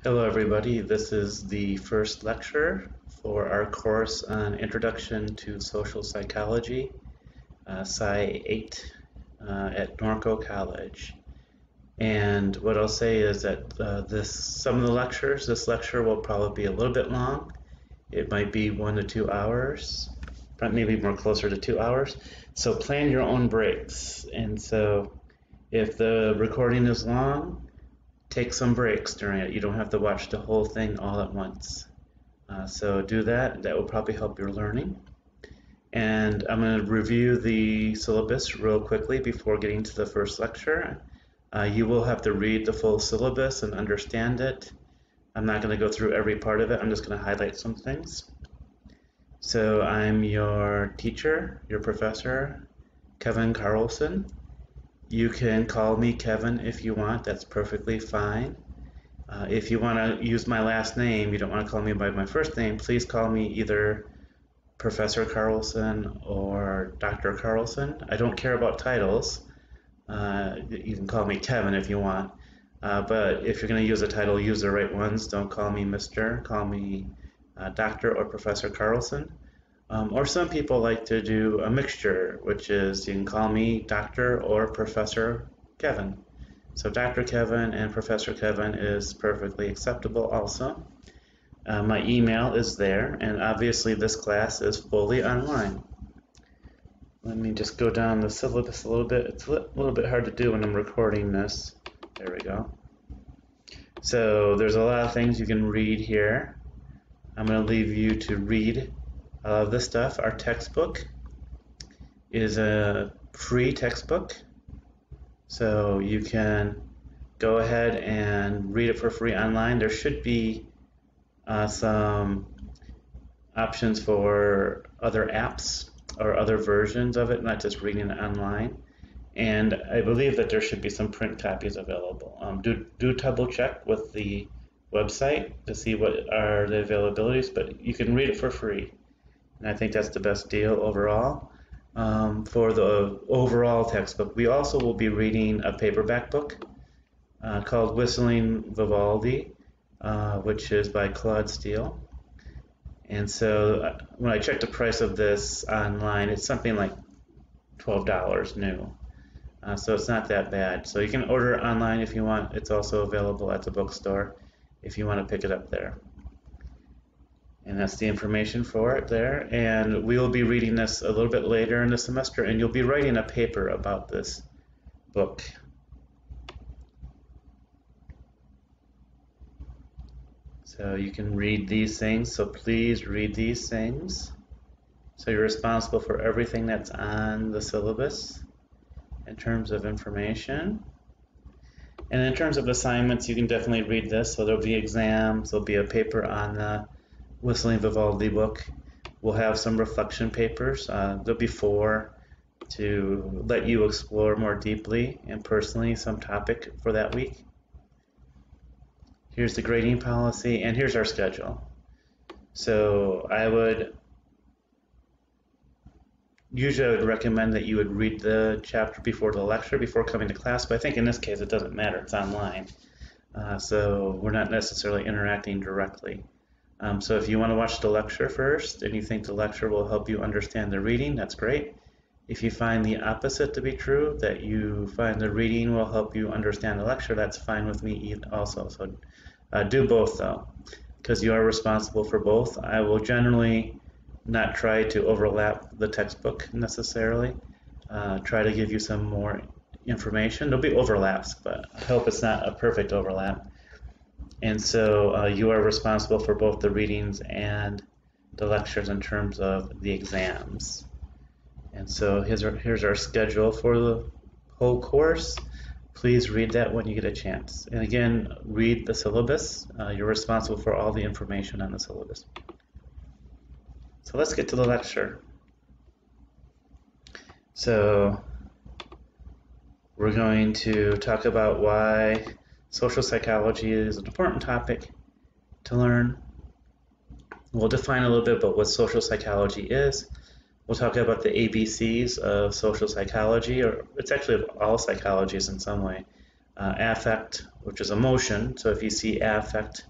Hello everybody, this is the first lecture for our course on Introduction to Social Psychology, Psy 8 at Norco College. And what I'll say is that some of the lectures, this lecture will probably be a little bit long. It might be 1 to 2 hours, maybe more closer to 2 hours. So plan your own breaks. And so if the recording is long, take some breaks during it. You don't have to watch the whole thing all at once. So do that. That will probably help your learning. And I'm going to review the syllabus real quickly before getting to the first lecture. You will have to read the full syllabus and understand it. I'm not going to go through every part of it. I'm just going to highlight some things. So I'm your teacher, your professor, Kevin Carlson. You can call me Kevin if you want. That's perfectly fine. If you want to use my last name, you don't want to call me by my first name, please call me either Professor Carlson or Dr. Carlson. I don't care about titles. You can call me Kevin if you want. But if you're going to use a title, use the right ones. Don't call me Mr. Call me Dr. or Professor Carlson. Or some people like to do a mixture, which is you can call me Dr. or Professor Kevin. So Dr. Kevin and Professor Kevin is perfectly acceptable also. My email is there, and obviously this class is fully online. Let me just go down the syllabus a little bit. It's a little bit hard to do when I'm recording this. There we go. So there's a lot of things you can read here. I'm going to leave you to read this stuff. Our textbook is a free textbook, so you can go ahead and read it for free online. There should be some options for other apps or other versions of it, not just reading it online. And I believe that there should be some print copies available. Do double check with the website to see what are the availabilities, but you can read it for free. And I think that's the best deal overall. For the overall textbook, we also will be reading a paperback book called Whistling Vivaldi, which is by Claude Steele. And so when I checked the price of this online, it's something like $12 new. So it's not that bad. So you can order it online if you want. It's also available at the bookstore if you want to pick it up there. And that's the information for it there. And we will be reading this a little bit later in the semester, and you'll be writing a paper about this book. So you can read these things, so please read these things. So you're responsible for everything that's on the syllabus in terms of information. And in terms of assignments, you can definitely read this. So there'll be exams, there'll be a paper on the Whistling Vivaldi book. We'll have some reflection papers. There'll be 4 to let you explore more deeply and personally some topic for that week. Here's the grading policy, and here's our schedule. So usually I would recommend that you would read the chapter before the lecture, before coming to class, but I think in this case it doesn't matter, it's online. So we're not necessarily interacting directly. So if you want to watch the lecture first and you think the lecture will help you understand the reading, that's great. If you find the opposite to be true, that you find the reading will help you understand the lecture, that's fine with me also. So do both though, because you are responsible for both. I will generally not try to overlap the textbook necessarily. Try to give you some more information. There'll be overlaps, but I hope it's not a perfect overlap. And so you are responsible for both the readings and the lectures in terms of the exams. And so here's our schedule for the whole course. Please read that when you get a chance. And again, read the syllabus. You're responsible for all the information on the syllabus. So let's get to the lecture. So we're going to talk about why social psychology is an important topic to learn. We'll define a little bit about what social psychology is. We'll talk about the ABCs of social psychology, or it's actually all psychologies in some way. Affect, which is emotion. So if you see affect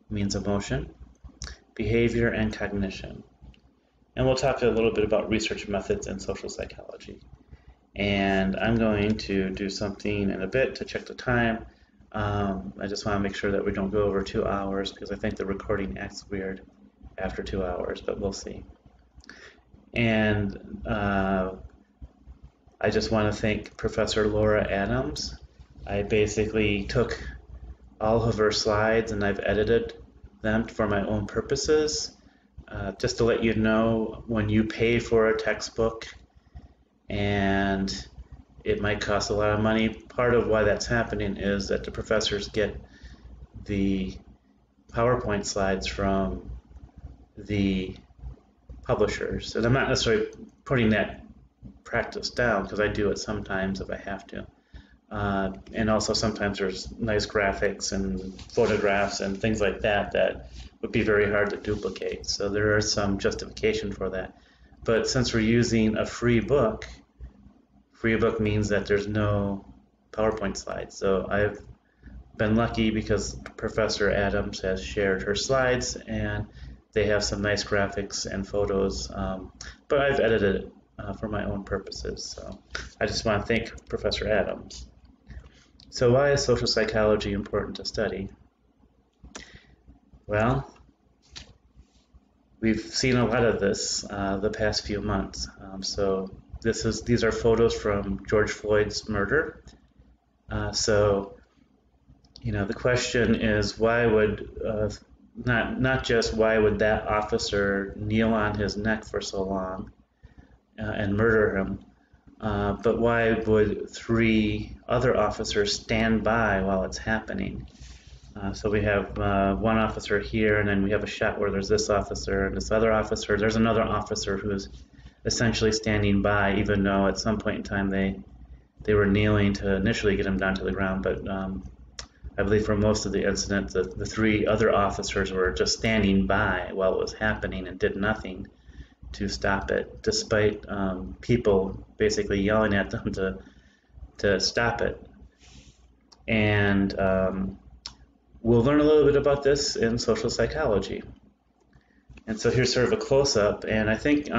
means emotion, behavior, and cognition. And we'll talk a little bit about research methods in social psychology. And I'm going to do something in a bit to check the time. I just want to make sure that we don't go over 2 hours because I think the recording acts weird after 2 hours, but we'll see. And I just want to thank Professor Laura Adams. I basically took all of her slides and I've edited them for my own purposes. Just to let you know, when you pay for a textbook and it might cost a lot of money, part of why that's happening is that the professors get the PowerPoint slides from the publishers. And I'm not necessarily putting that practice down because I do it sometimes if I have to. And also sometimes there's nice graphics and photographs and things like that that would be very hard to duplicate. So there is some justification for that. But since we're using a free book means that there's no PowerPoint slides. So I've been lucky because Professor Adams has shared her slides and they have some nice graphics and photos, but I've edited it for my own purposes. So I just want to thank Professor Adams. So why is social psychology important to study? Well, we've seen a lot of this the past few months. So these are photos from George Floyd's murder. So the question is, why would not just why would that officer kneel on his neck for so long and murder him, but why would 3 other officers stand by while it's happening? So we have one officer here, and then we have a shot where there's this officer and this other officer. There's another officer who's essentially standing by, even though at some point in time they were kneeling to initially get him down to the ground. But I believe for most of the incident, the 3 other officers were just standing by while it was happening and did nothing to stop it, despite people basically yelling at them to stop it. And we'll learn a little bit about this in social psychology. And so here's sort of a close-up, and I think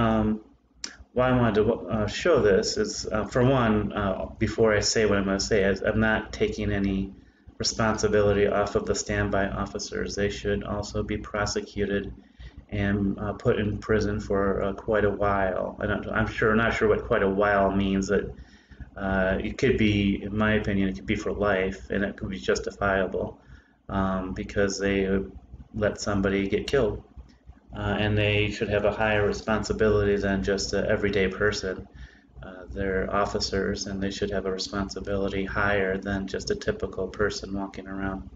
why I wanted to show this is, for one, before I say what I'm going to say, is I'm not taking any responsibility off of the standby officers. They should also be prosecuted and put in prison for quite a while. I'm not sure what quite a while means. That it could be, in my opinion, it could be for life, and it could be justifiable because they let somebody get killed, and they should have a higher responsibility than just an everyday person. They're officers, and they should have a responsibility higher than just a typical person walking around.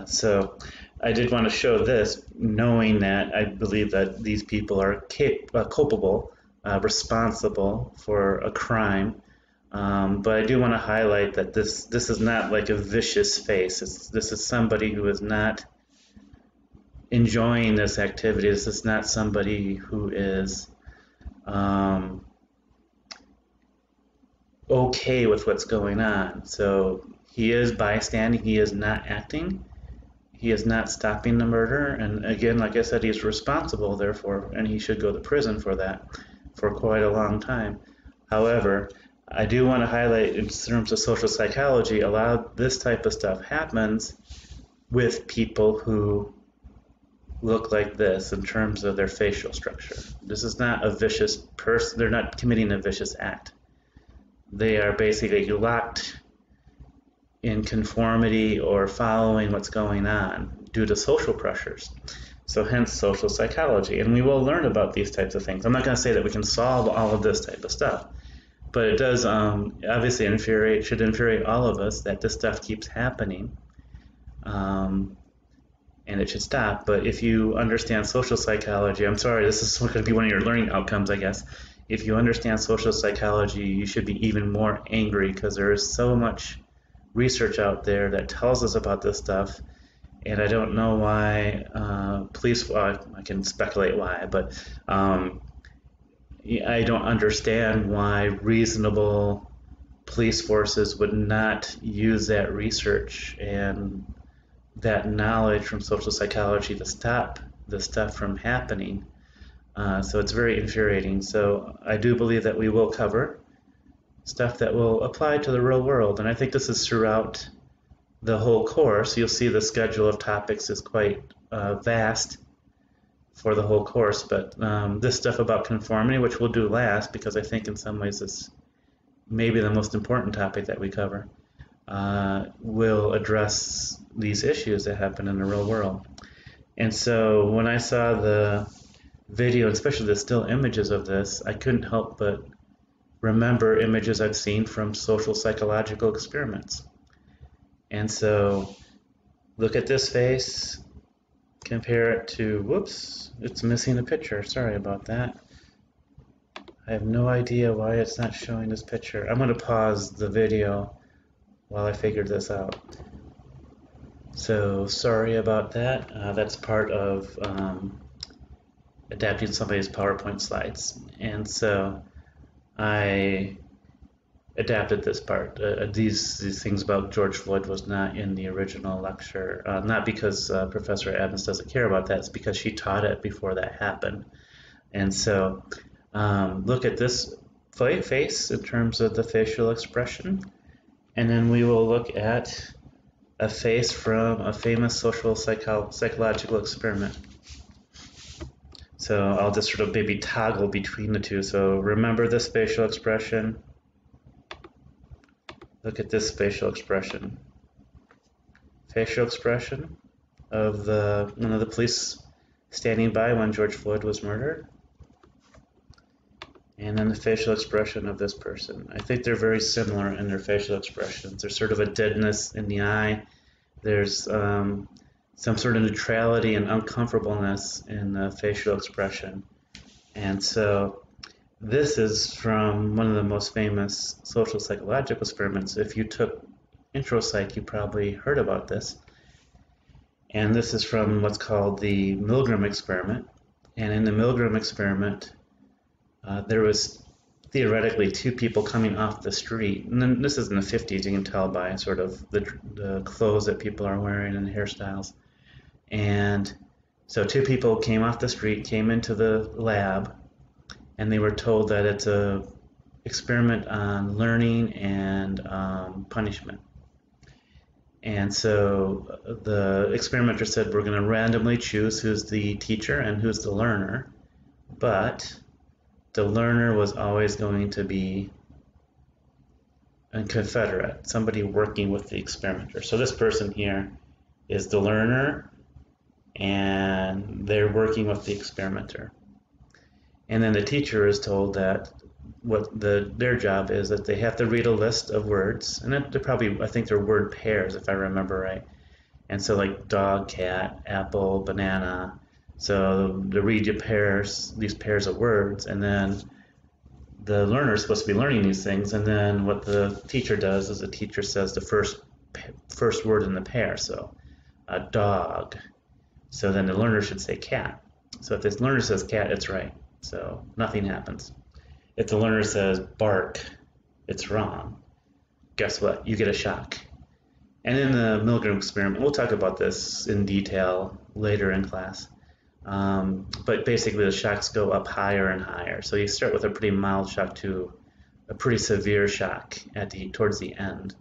So I did want to show this, knowing that I believe that these people are culpable, responsible for a crime. But I do want to highlight that this is not like a vicious face. This is somebody who is not enjoying this activity. This is not somebody who is okay with what's going on. So he is bystanding. He is not acting. He is not stopping the murder. And again, like I said, he's responsible, therefore, and he should go to prison for that for quite a long time. However, I do want to highlight, in terms of social psychology, a lot of this type of stuff happens with people who look like this in terms of their facial structure. This is not a vicious person. They're not committing a vicious act. They are basically locked in conformity or following what's going on due to social pressures. So hence social psychology. And we will learn about these types of things. I'm not going to say that we can solve all of this type of stuff, but it does obviously should infuriate all of us that this stuff keeps happening, and it should stop. But if you understand social psychology, I'm sorry, this is going to be one of your learning outcomes, I guess. If you understand social psychology, you should be even more angry because there is so much research out there that tells us about this stuff. And I don't know why I can speculate why, but I don't understand why reasonable police forces would not use that research and that knowledge from social psychology to stop the stuff from happening. So it's very infuriating. So I do believe that we will cover stuff that will apply to the real world, and I think this is throughout the whole course. You'll see the schedule of topics is quite vast for the whole course, but this stuff about conformity, which we'll do last because I think in some ways it's maybe the most important topic that we cover, will address these issues that happen in the real world. And so when I saw the video, especially the still images of this, I couldn't help but remember images I've seen from social psychological experiments. And so look at this face, compare it to, whoops, it's missing a picture. Sorry about that. I have no idea why it's not showing this picture. I'm going to pause the video while I figure this out. So sorry about that. That's part of adapting somebody's PowerPoint slides. And so I adapted this part. These things about George Floyd was not in the original lecture, not because Professor Adams doesn't care about that, it's because she taught it before that happened. And so look at this face in terms of the facial expression, and then we will look at a face from a famous social psychological experiment. So I'll just sort of maybe toggle between the two. So remember this facial expression. Look at this facial expression. Facial expression of one of the police standing by when George Floyd was murdered. And then the facial expression of this person. I think they're very similar in their facial expressions. There's sort of a deadness in the eye. There's some sort of neutrality and uncomfortableness in the facial expression. And so this is from one of the most famous social psychological experiments. If you took intro psych, you probably heard about this. And this is from what's called the Milgram experiment. And in the Milgram experiment, there was theoretically two people coming off the street. And then this is in the 50s, you can tell by sort of the clothes that people are wearing and the hairstyles. And so two people came off the street, came into the lab, and they were told that it's a experiment on learning and punishment. And so the experimenter said, we're going to randomly choose who's the teacher and who's the learner, but the learner was always going to be a confederate, somebody working with the experimenter. So this person here is the learner, and they're working with the experimenter. And then the teacher is told that their job is that they have to read a list of words, and they're probably, I think they're word pairs if I remember right. And so like dog, cat, apple, banana. So to read these pairs of words, and then the learner is supposed to be learning these things, and then what the teacher does is the teacher says the first word in the pair. So a dog. So then the learner should say cat. So if this learner says cat, it's right. So nothing happens. If the learner says bark, it's wrong. Guess what? You get a shock. And in the Milgram experiment, we'll talk about this in detail later in class. But basically the shocks go up higher and higher. So you start with a pretty mild shock to a pretty severe shock towards the end.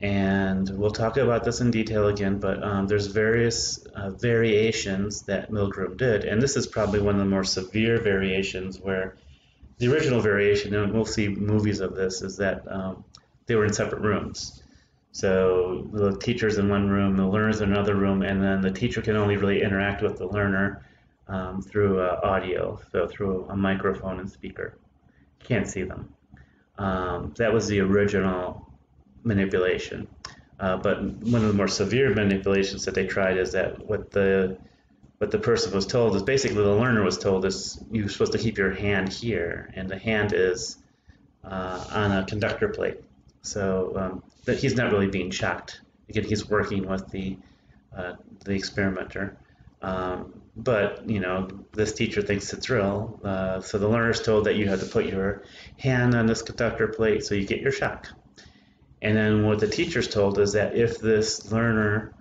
And we'll talk about this in detail again, but there's various variations that Milgram did. And this is probably one of the more severe variations, where the original variation, and we'll see movies of this, is that they were in separate rooms. So the teacher's in one room, the learner's in another room, and then the teacher can only really interact with the learner through audio, so through a microphone and speaker. You can't see them. That was the original manipulation. But one of the more severe manipulations that they tried is that what the person was told is basically the learner was told is you're supposed to keep your hand here, and the hand is on a conductor plate. So that he's not really being shocked. Again, he's working with the experimenter. But this teacher thinks it's real. So the learner's told that you have to put your hand on this conductor plate so you get your shock. And then what the teacher's told is that if this learner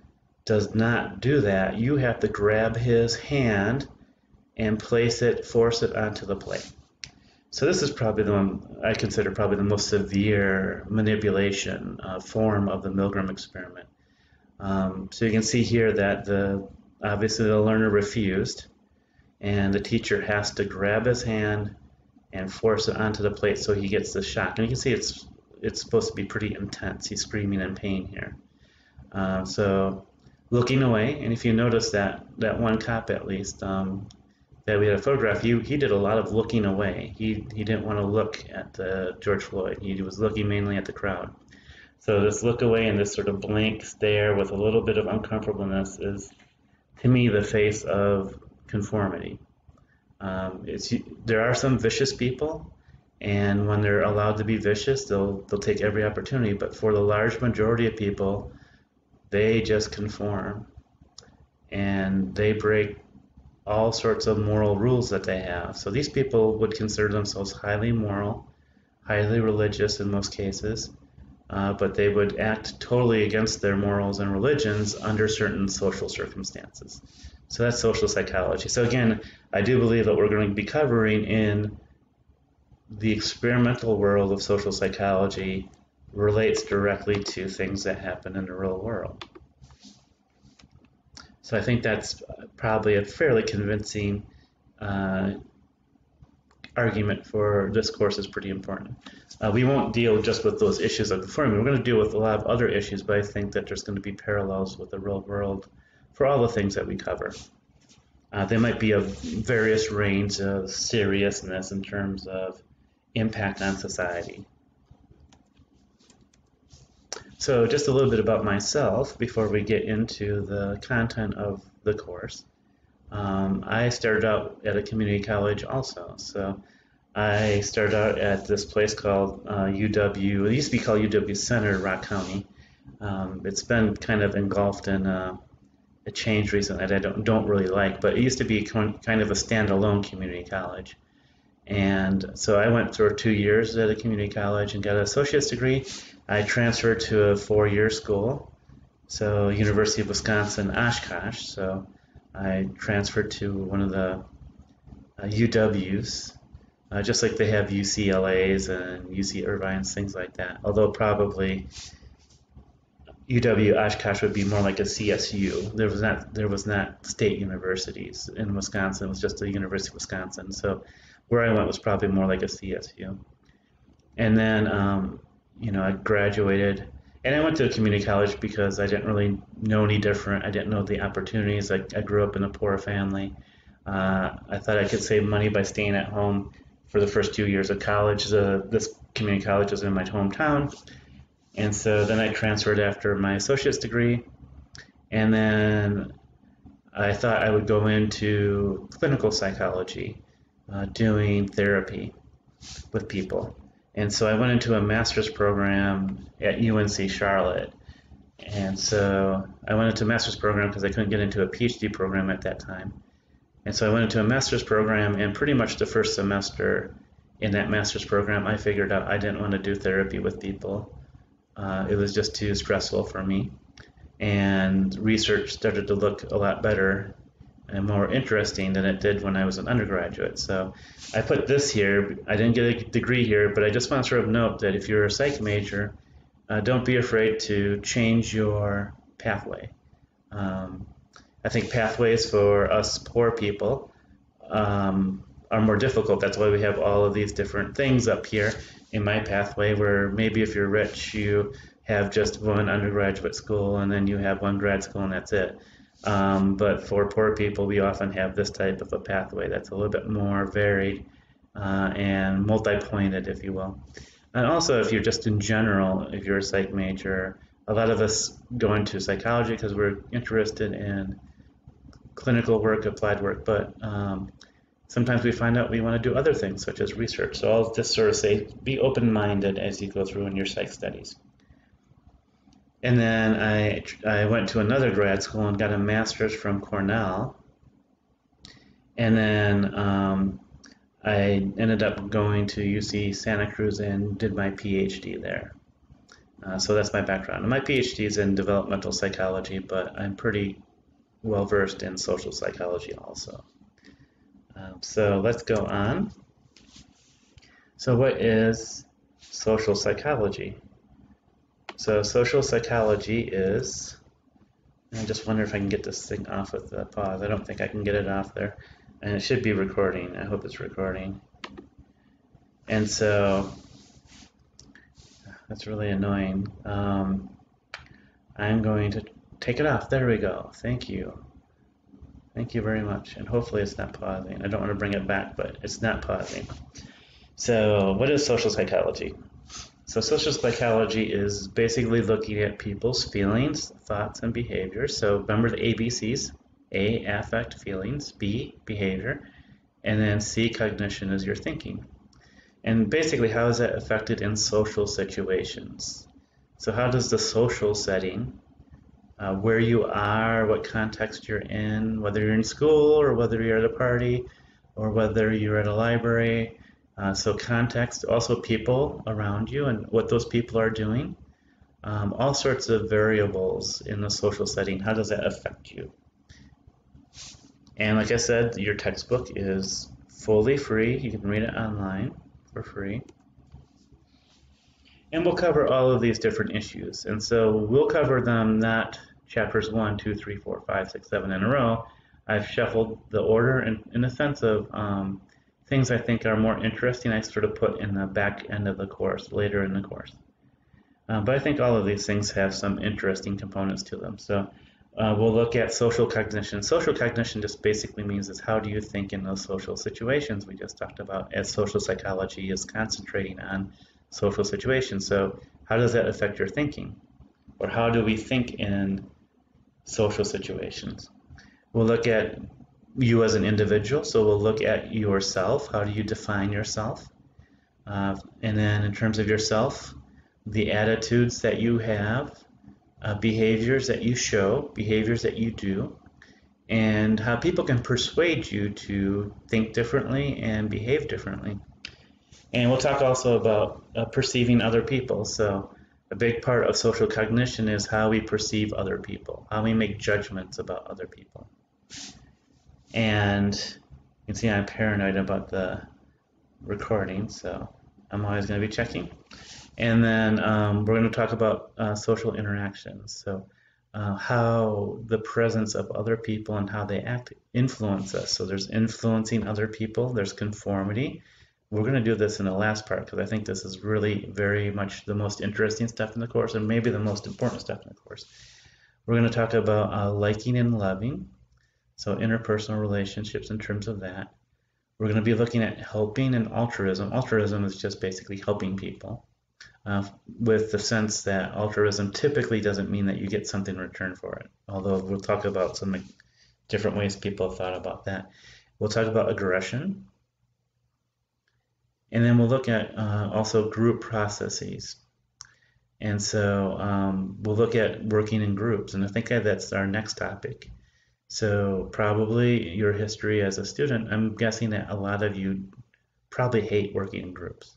does not do that. You have to grab his hand and force it onto the plate. So this is probably the one I consider probably the most severe manipulation form of the Milgram experiment. So you can see here that obviously the learner refused, and the teacher has to grab his hand and force it onto the plate so he gets the shock. And you can see it's supposed to be pretty intense. He's screaming in pain here. So looking away, and if you notice that one cop at least that we had a photograph, he did a lot of looking away. He didn't want to look at George Floyd. He was looking mainly at the crowd. So this look away and this sort of blank stare with a little bit of uncomfortableness is, to me, the face of conformity. There are some vicious people, and when they're allowed to be vicious, they'll take every opportunity. But for the large majority of people, they just conform, and they break all sorts of moral rules that they have. So these people would consider themselves highly moral, highly religious in most cases, but they would act totally against their morals and religions under certain social circumstances. So that's social psychology. So again, I do believe that we're going to be covering in the experimental world of social psychology relates directly to things that happen in the real world. So I think that's probably a fairly convincing argument for this course is pretty important. We won't deal just with those issues of conformity. We're going to deal with a lot of other issues, but I think that there's going to be parallels with the real world for all the things that we cover. They might be of various range of seriousness in terms of impact on society. So just a little bit about myself before we get into the content of the course. I started out at a community college also. So I started out at this place called UW. It used to be called UW Center, Rock County. It's been kind of engulfed in a change recently that I don't really like, but it used to be kind of a standalone community college. And so I went through 2 years at a community college and got an associate's degree. I transferred to a 4-year school, so University of Wisconsin Oshkosh. So I transferred to one of the UWs, just like they have UCLAs and UC Irvines, things like that. Although probably UW Oshkosh would be more like a CSU. There was not state universities in Wisconsin. It was just the University of Wisconsin. So where I went was probably more like a CSU. And then I graduated, and I went to a community college because I didn't really know any different. I didn't know the opportunities. I grew up in a poor family. I thought I could save money by staying at home for the first 2 years of college. This community college was in my hometown. And so then I transferred after my associate's degree, and then I thought I would go into clinical psychology, doing therapy with people. And so I went into a master's program at UNC Charlotte. And so I went into a master's program because I couldn't get into a PhD program at that time. And so I went into a master's program, and pretty much the first semester in that master's program, I figured out I didn't want to do therapy with people. It was just too stressful for me. And research started to look a lot better and more interesting than it did when I was an undergraduate. So I put this here. I didn't get a degree here, but I just want to sort of note that if you're a psych major, don't be afraid to change your pathway. I think pathways for us poor people are more difficult. That's why we have all of these different things up here in my pathway, where maybe if you're rich, you have just one undergraduate school and then you have one grad school and that's it. But for poor people, we often have this type of a pathway that's a little bit more varied and multi-pointed, if you will. And also, if you're just in general, if you're a psych major, a lot of us go into psychology because we're interested in clinical work, applied work, but sometimes we find out we want to do other things, such as research. So I'll just sort of say, be open-minded as you go through in your psych studies. And then I went to another grad school and got a master's from Cornell. And then I ended up going to UC Santa Cruz and did my PhD there. So that's my background. And my PhD is in developmental psychology, but I'm pretty well versed in social psychology also. So let's go on. So what is social psychology? So social psychology is, I just wonder if I can get this thing off with the pause. I don't think I can get it off there. And it should be recording. I hope it's recording. And so that's really annoying. I'm going to take it off. There we go. Thank you. Thank you very much. And hopefully it's not pausing. I don't want to bring it back, but it's not pausing. So what is social psychology? So social psychology is basically looking at people's feelings, thoughts, and behaviors. So remember the ABCs. A, affect, feelings. B, behavior. And then C, cognition, is your thinking. And basically, how is that affected in social situations? So how does the social setting, where you are, what context you're in, whether you're in school or whether you're at a party or whether you're at a library, so context, also people around you and what those people are doing, all sorts of variables in the social setting, how does that affect you? And like I said, your textbook is fully free. You can read it online for free. And we'll cover all of these different issues. And so we'll cover them not chapters 1, 2, 3, 4, 5, 6, 7 in a row. I've shuffled the order in the sense of things I think are more interesting. I sort of put in the back end of the course, later in the course. But I think all of these things have some interesting components to them. So we'll look at social cognition. Social cognition just basically means is how do you think in those social situations we just talked about, as social psychology is concentrating on social situations. So how does that affect your thinking? Or how do we think in social situations? We'll look at you as an individual. So we'll look at yourself. How do you define yourself? And then in terms of yourself, the attitudes that you have, behaviors that you show, behaviors that you do, and how people can persuade you to think differently and behave differently. And we'll talk also about perceiving other people. So a big part of social cognition is how we perceive other people, how we make judgments about other people. And you can see I'm paranoid about the recording, so I'm always going to be checking. And then we're going to talk about social interactions. So how the presence of other people and how they act influence us. So there's influencing other people, there's conformity. We're going to do this in the last part because I think this is really very much the most interesting stuff in the course and maybe the most important stuff in the course. We're going to talk about liking and loving, so interpersonal relationships in terms of that. We're going to be looking at helping and altruism. Altruism is just basically helping people. With the sense that altruism typically doesn't mean that you get something in return for it, although we'll talk about some different ways people have thought about that. We'll talk about aggression, and then we'll look at also group processes. And so we'll look at working in groups, and I think that's our next topic. So probably your history as a student, I'm guessing that a lot of you probably hate working in groups.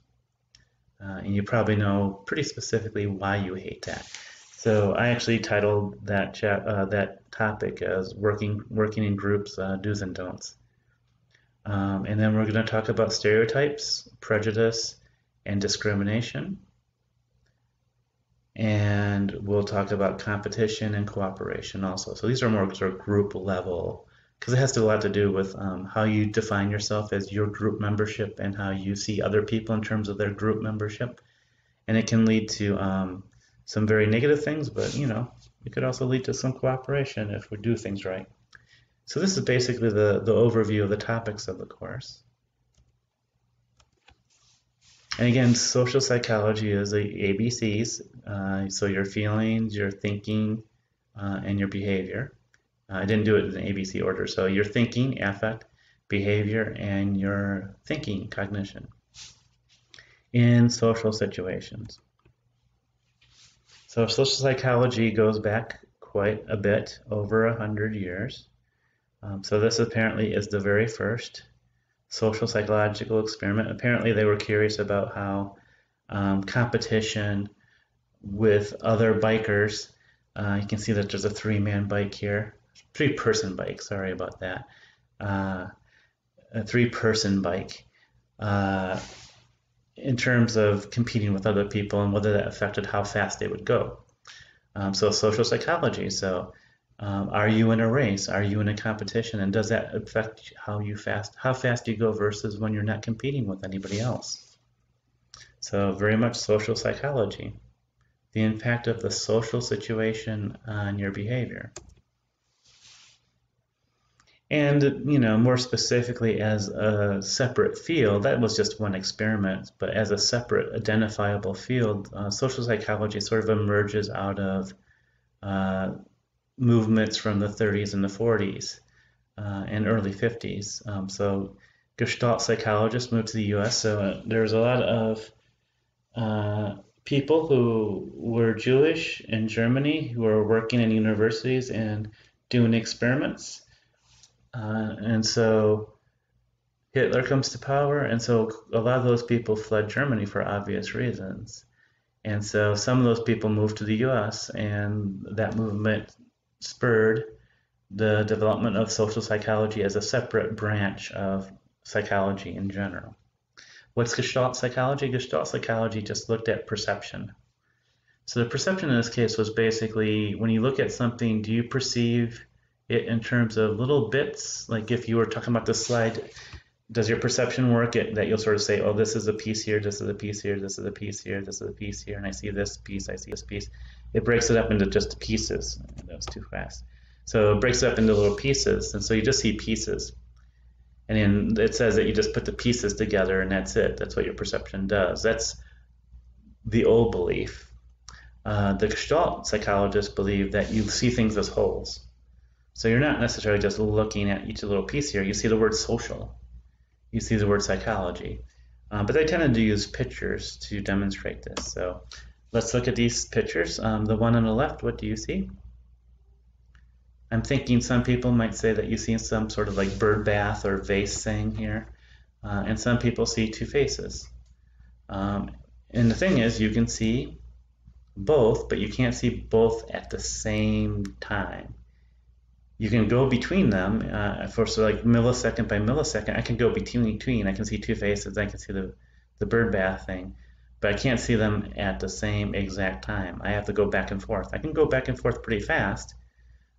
And you probably know pretty specifically why you hate that. So I actually titled that topic as working in groups, do's and don'ts. And then we're going to talk about stereotypes, prejudice, and discrimination. And we'll talk about competition and cooperation also. So these are more sort of group level, because it has a lot to do with how you define yourself as your group membership and how you see other people in terms of their group membership. And it can lead to some very negative things, but it could also lead to some cooperation if we do things right. So this is basically the overview of the topics of the course. And again, social psychology is the ABCs, so your feelings, your thinking, and your behavior. I didn't do it in the ABC order. So your thinking, affect, behavior, and your thinking, cognition, in social situations. So social psychology goes back quite a bit, over 100 years. So this apparently is the very first social psychological experiment. Apparently they were curious about how competition with other bikers. You can see that there's a three-man bike here, three-person bike, sorry about that. A three-person bike in terms of competing with other people and whether that affected how fast they would go. So social psychology. So are you in a race? Are you in a competition? And does that affect how fast you go versus when you're not competing with anybody else? So very much social psychology. The impact of the social situation on your behavior. And, more specifically as a separate field, that was just one experiment, but as a separate identifiable field, social psychology sort of emerges out of movements from the 30s and the 40s and early 50s. So Gestalt psychologists moved to the US, so there's a lot of people who were Jewish in Germany who were working in universities and doing experiments. And so Hitler comes to power, and so a lot of those people fled Germany for obvious reasons. And so some of those people moved to the US, and that movement spurred the development of social psychology as a separate branch of psychology in general. What's Gestalt psychology? Gestalt psychology just looked at perception. So the perception in this case was basically when you look at something, do you perceive it in terms of little bits? Like if you were talking about this slide, does your perception work that you'll sort of say, oh, this is a piece here, this is a piece here, this is a piece here, this is a piece here, and I see this piece, I see this piece. It breaks it up into just pieces. That was too fast. So it breaks it up into little pieces, and so you just see pieces. And then it says that you just put the pieces together and that's it. That's what your perception does. That's the old belief. The Gestalt psychologists believe that you see things as wholes. So you're not necessarily just looking at each little piece here. You see the word social. You see the word psychology. But they tended to use pictures to demonstrate this. So let's look at these pictures. The one on the left, what do you see? I'm thinking some people might say that you see some sort of like bird bath or vase thing here. And some people see two faces. And the thing is, you can see both, but you can't see both at the same time. You can go between them for sort of like millisecond by millisecond. I can go between. I can see two faces. I can see the bird bath thing, but I can't see them at the same exact time. I have to go back and forth. I can go back and forth pretty fast,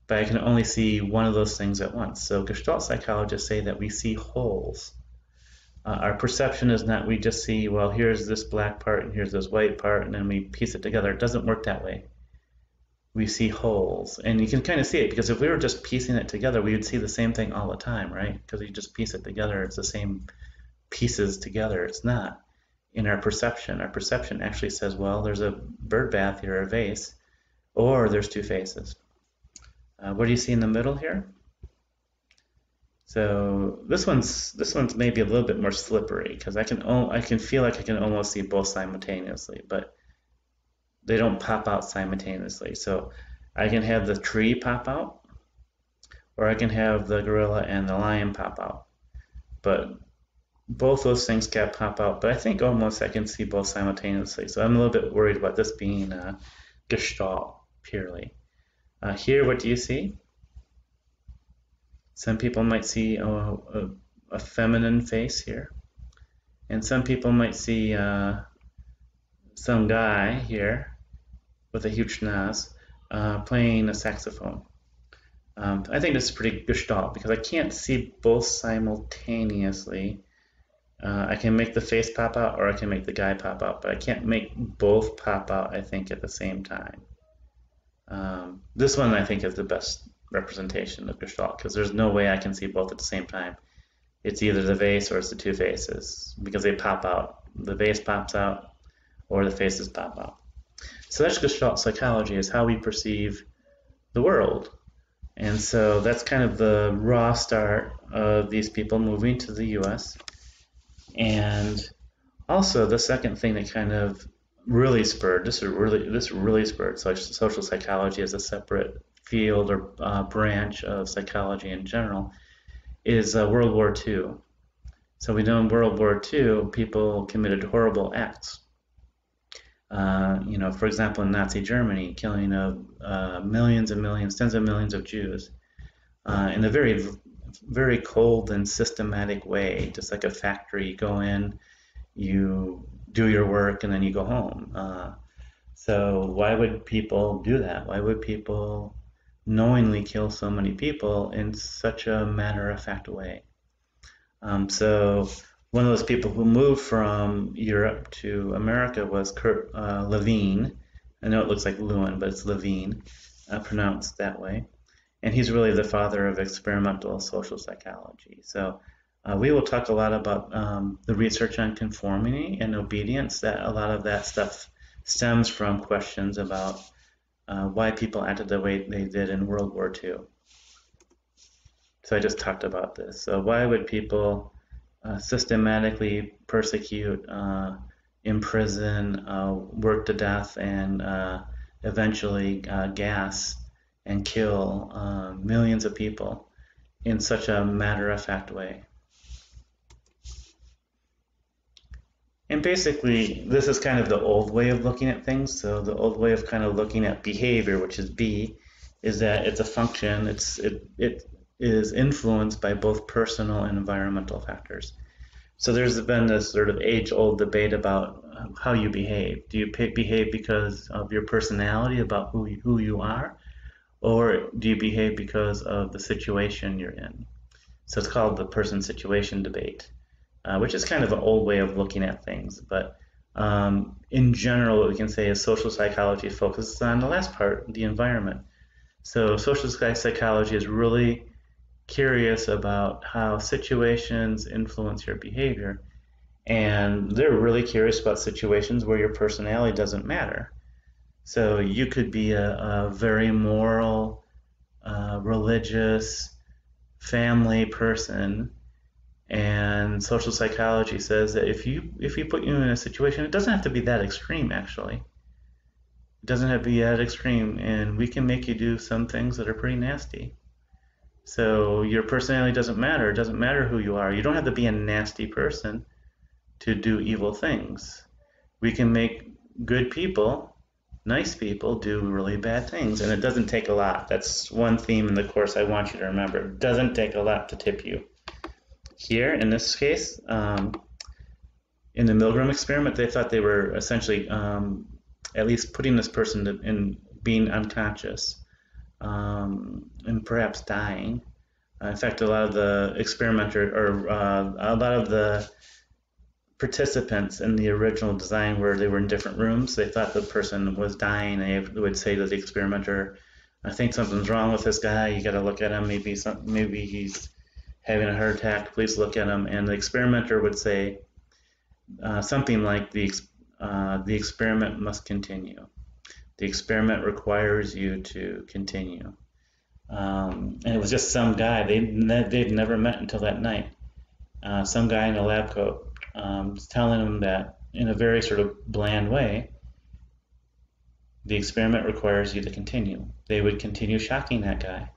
but I can only see one of those things at once. So Gestalt psychologists say that we see wholes. Our perception is not we just see, well, here's this black part and here's this white part, and then we piece it together. It doesn't work that way. We see wholes, and you can kind of see it because if we were just piecing it together, we would see the same thing all the time, right? Because you just piece it together, it's the same pieces together. It's not. In our perception actually says, well, there's a bird bath here, a vase, or there's two faces. What do you see in the middle here? So this one's maybe a little bit more slippery because I can feel like I can almost see both simultaneously, but they don't pop out simultaneously. So I can have the tree pop out, or I can have the gorilla and the lion pop out. But both those things can pop out, but I think almost I can see both simultaneously. So I'm a little bit worried about this being Gestalt purely. Here, what do you see? Some people might see a feminine face here, and some people might see some guy here with a huge nose playing a saxophone. I think this is pretty Gestalt because I can't see both simultaneously. I can make the face pop out or I can make the guy pop out, but I can't make both pop out, I think, at the same time. This one, I think, is the best representation of Gestalt because there's no way I can see both at the same time. It's either the vase or it's the two faces because they pop out. The vase pops out or the faces pop out. So that's Gestalt psychology, is how we perceive the world. And so that's kind of the raw start of these people moving to the US. And also the second thing that kind of really spurred, this really spurred social psychology as a separate field or branch of psychology in general, is World War II. So we know in World War II, people committed horrible acts. For example, in Nazi Germany, killing of millions and millions, tens of millions of Jews in a very, very cold and systematic way, just like a factory. You go in, you do your work, and then you go home. So why would people do that? Why would people knowingly kill so many people in such a matter-of-fact way? So one of those people who moved from Europe to America was Kurt Levine. I know it looks like Lewin, but it's Levine, pronounced that way. And he's really the father of experimental social psychology. So we will talk a lot about the research on conformity and obedience. That a lot of that stuff stems from questions about why people acted the way they did in World War II. So I just talked about this. So why would people systematically persecute, imprison, work to death, and eventually gas and kill millions of people in such a matter-of-fact way? And basically, this is kind of the old way of looking at things. So the old way of kind of looking at behavior, which is B, is that it's a function. It is influenced by both personal and environmental factors. So there's been this sort of age-old debate about how you behave. Do you behave because of your personality, about who you are, or do you behave because of the situation you're in? So it's called the person-situation debate, which is kind of an old way of looking at things. But in general, what we can say is social psychology focuses on the last part, the environment. So social psychology is really curious about how situations influence your behavior, and they're really curious about situations where your personality doesn't matter. So you could be a very moral, religious, family person, and social psychology says that if you put you in a situation, it doesn't have to be that extreme actually. It doesn't have to be that extreme, and we can make you do some things that are pretty nasty. So your personality doesn't matter. It doesn't matter who you are. You don't have to be a nasty person to do evil things. We can make good people, nice people, do really bad things, and it doesn't take a lot. That's one theme in the course I want you to remember. It doesn't take a lot to tip you. Here, in this case, in the Milgram experiment, they thought they were essentially at least putting this person in being unconscious. And perhaps dying. In fact, a lot of the a lot of the participants in the original design where they were in different rooms, they thought the person was dying, and they would say to the experimenter, I think something's wrong with this guy, you got to look at him, maybe he's having a heart attack, please look at him. And the experimenter would say something like, the experiment must continue. The experiment requires you to continue. And it was just some guy, they'd never met until that night. Some guy in a lab coat was telling them that in a very sort of bland way, the experiment requires you to continue. They would continue shocking that guy.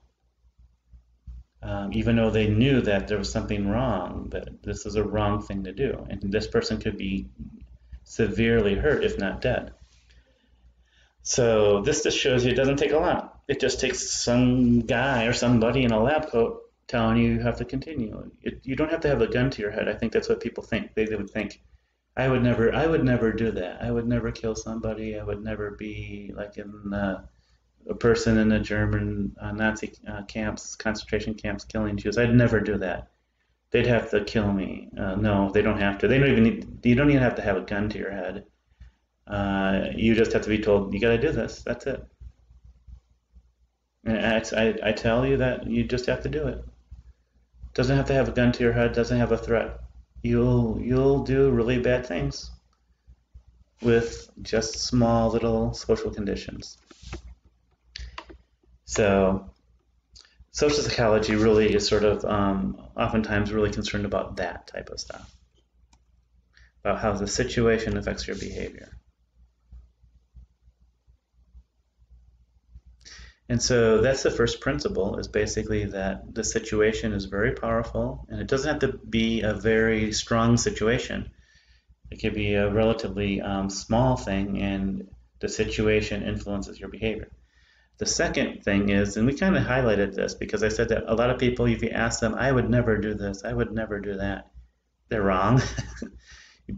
Even though they knew that there was something wrong, that this is a wrong thing to do. And this person could be severely hurt, if not dead. So this just shows you it doesn't take a lot. It just takes some guy or somebody in a lab coat telling you have to continue. You don't have to have a gun to your head. I think that's what people think. They would think, I would never do that. I would never kill somebody. I would never be like in a person in the German Nazi camps, concentration camps, killing Jews. I'd never do that. They'd have to kill me. No, they don't have to. You don't even have to have a gun to your head. You just have to be told, you got to do this. That's it. And I tell you that you just have to do it. Doesn't have to have a gun to your head. Doesn't have a threat. You'll do really bad things with just small little social conditions. So social psychology really is sort of oftentimes really concerned about that type of stuff, about how the situation affects your behavior. And so that's the first principle, is basically that the situation is very powerful, and it doesn't have to be a very strong situation. It could be a relatively small thing, and the situation influences your behavior. The second thing is, and we kind of highlighted this because I said that a lot of people, if you ask them, I would never do this, I would never do that, they're wrong.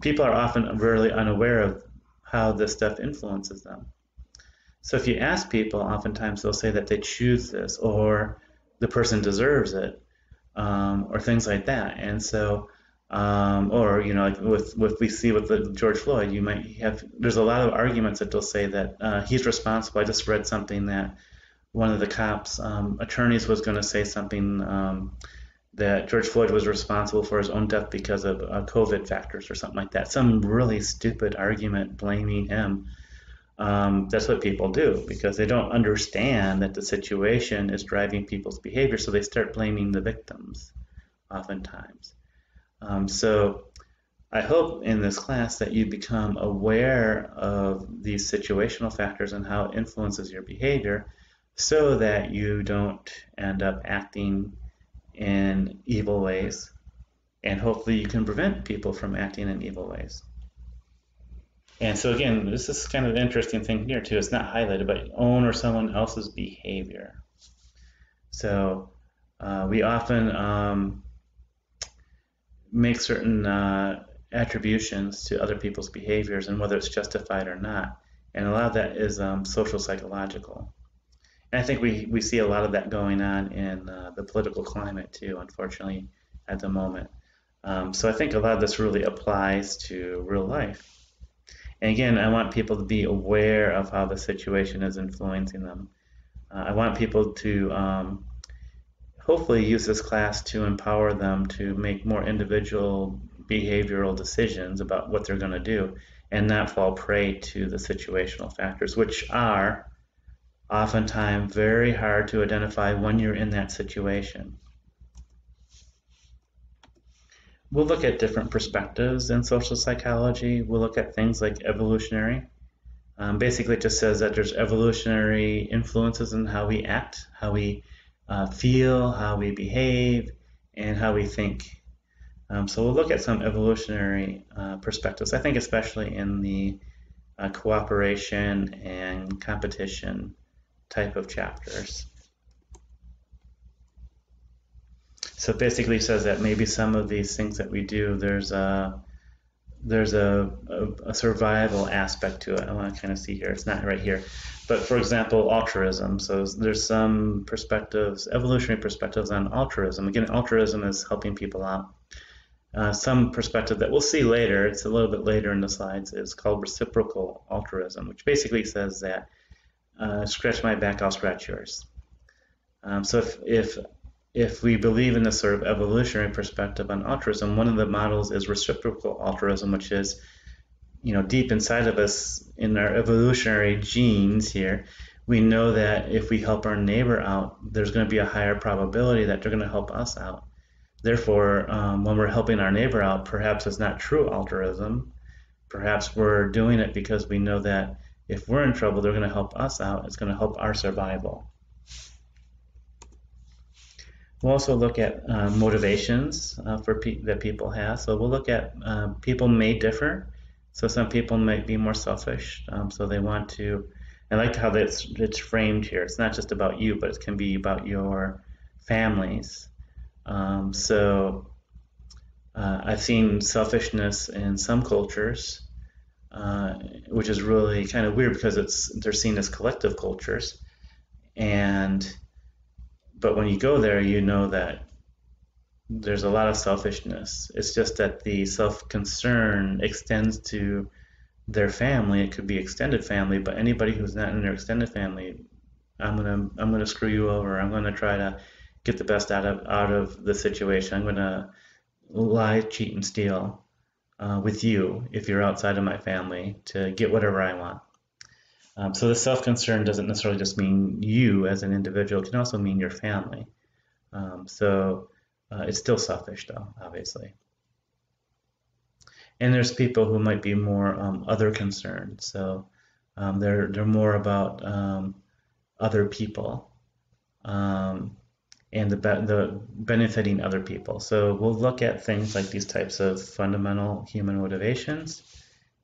People are often really unaware of how this stuff influences them. So if you ask people, oftentimes they'll say that they choose this, or the person deserves it, or things like that. And so, or like with we see with the George Floyd, you might have there's a lot of arguments that they'll say that he's responsible. I just read something that one of the cops attorneys was going to say something that George Floyd was responsible for his own death because of COVID factors or something like that. Some really stupid argument blaming him. That's what people do because they don't understand that the situation is driving people's behavior, so they start blaming the victims oftentimes. So I hope in this class that you become aware of these situational factors and how it influences your behavior so that you don't end up acting in evil ways, and hopefully you can prevent people from acting in evil ways. And so again, this is kind of an interesting thing here too. It's not highlighted, but own or someone else's behavior. So we often make certain attributions to other people's behaviors and whether it's justified or not. And a lot of that is social psychological. And I think we see a lot of that going on in the political climate too, unfortunately, at the moment. So I think a lot of this really applies to real life. And again, I want people to be aware of how the situation is influencing them. I want people to hopefully use this class to empower them to make more individual behavioral decisions about what they're going to do and not fall prey to the situational factors, which are oftentimes very hard to identify when you're in that situation. We'll look at different perspectives in social psychology. We'll look at things like evolutionary. Basically, it just says that there's evolutionary influences in how we act, how we feel, how we behave, and how we think. So we'll look at some evolutionary perspectives, I think especially in the cooperation and competition type of chapters. So basically it says that maybe some of these things that we do, there's a survival aspect to it. I want to kind of see here. It's not right here. But for example, altruism. So there's some perspectives, evolutionary perspectives on altruism. Again, altruism is helping people out. Some perspective that we'll see later, it's a little bit later in the slides, is called reciprocal altruism, which basically says that scratch my back, I'll scratch yours. So if we believe in this sort of evolutionary perspective on altruism, one of the models is reciprocal altruism, which is, deep inside of us in our evolutionary genes here, we know that if we help our neighbor out, there's going to be a higher probability that they're going to help us out. Therefore, when we're helping our neighbor out, perhaps it's not true altruism. Perhaps we're doing it because we know that if we're in trouble, they're going to help us out. It's going to help our survival. We'll also look at motivations that people have. So we'll look at people may differ. So some people might be more selfish. So they want to. I like how it's framed here. It's not just about you, but it can be about your families. So I've seen selfishness in some cultures, which is really kind of weird because they're seen as collective cultures, but when you go there, you know that there's a lot of selfishness. It's just that the self-concern extends to their family. It could be extended family, but anybody who's not in their extended family, I'm gonna screw you over. I'm gonna try to get the best out of the situation. I'm gonna lie, cheat, and steal with you if you're outside of my family to get whatever I want. So the self-concern doesn't necessarily just mean you as an individual. It can also mean your family. So it's still selfish, though, obviously. And there's people who might be more other concerned. So they're more about other people. and the benefiting other people. So we'll look at things like these types of fundamental human motivations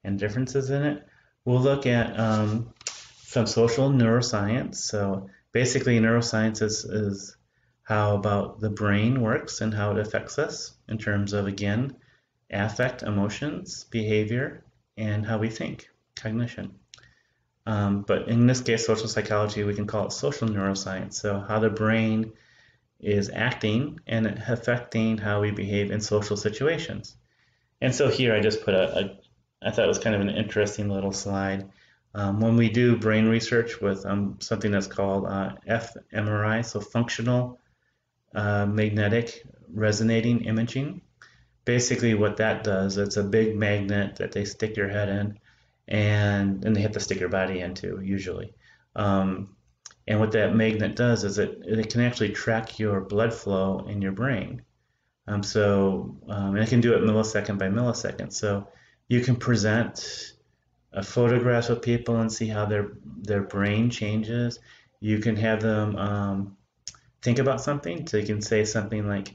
and differences in it. We'll look at some social neuroscience. So basically, neuroscience is how about the brain works and how it affects us in terms of, again, affect, emotions, behavior, and how we think, cognition. But in this case, social psychology, we can call it social neuroscience. So how the brain is acting and affecting how we behave in social situations. And so here I just put I thought it was kind of an interesting little slide. When we do brain research with something that's called fMRI, so functional magnetic resonating imaging, basically what that does, it's a big magnet that they stick your head in, and they have to stick your body into usually. And what that magnet does is it can actually track your blood flow in your brain. And it can do it millisecond by millisecond. So you can present photographs of people and see how their brain changes. You can have them think about something. So you can say something like,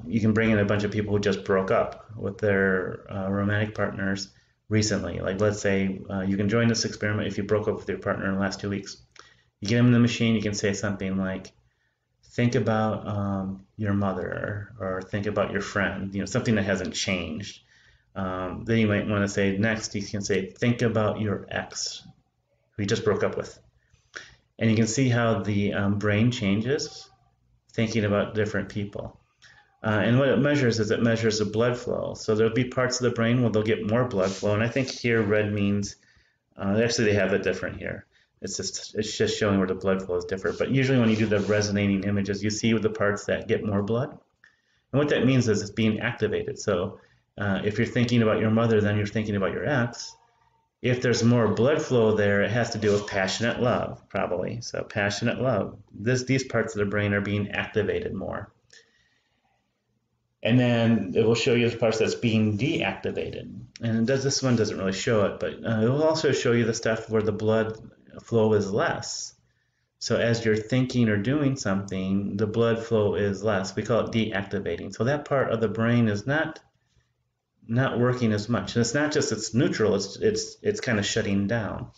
you can bring in a bunch of people who just broke up with their romantic partners recently. Like, let's say you can join this experiment if you broke up with your partner in the last 2 weeks. You get them in the machine, you can say something like, think about your mother, or think about your friend, something that hasn't changed. Then you might want to say, next, you can say, think about your ex, who you just broke up with. And you can see how the brain changes thinking about different people. And what it measures is it measures the blood flow. So there'll be parts of the brain where they'll get more blood flow. And I think here red means, actually they have it different here. It's just showing where the blood flow is different. But usually when you do the resonating images, you see the parts that get more blood. And what that means is it's being activated. So if you're thinking about your mother, then you're thinking about your ex. If there's more blood flow there, it has to do with passionate love, probably. So passionate love. These parts of the brain are being activated more. And then it will show you the parts that's being deactivated. And this one doesn't really show it, but it will also show you the stuff where the blood flow is less. So as you're thinking or doing something, the blood flow is less. We call it deactivating. So that part of the brain is not working as much. And it's not just it's neutral, it's kind of shutting down.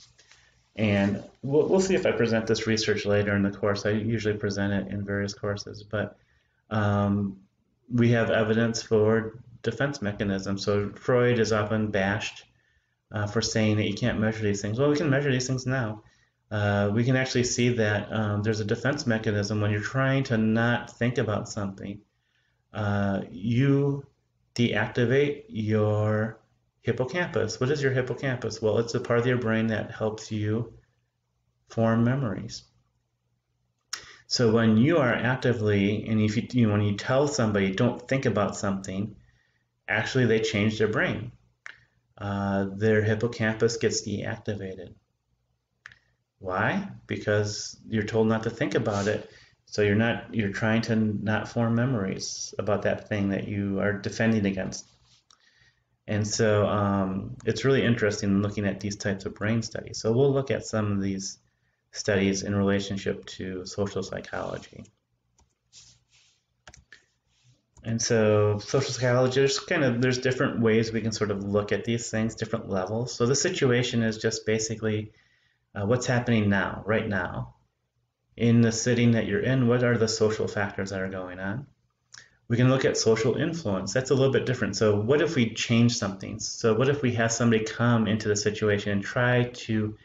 And we'll see if I present this research later in the course. I usually present it in various courses, but we have evidence for defense mechanisms. So Freud is often bashed for saying that you can't measure these things. Well, we can measure these things now. We can actually see that there's a defense mechanism when you're trying to not think about something. You deactivate your hippocampus. What is your hippocampus? Well, it's a part of your brain that helps you form memories. So when you are actively, and if when you tell somebody don't think about something, actually they change their brain. Their hippocampus gets deactivated. Why? Because you're told not to think about it. So you're trying to not form memories about that thing that you are defending against. And so it's really interesting looking at these types of brain studies. So we'll look at some of these studies in relationship to social psychology. And so social psychology, there's different ways we can sort of look at these things, different levels. So the situation is just basically what's happening now, right now. In the setting that you're in, what are the social factors that are going on? We can look at social influence. That's a little bit different. So what if we change something? So what if we have somebody come into the situation and try to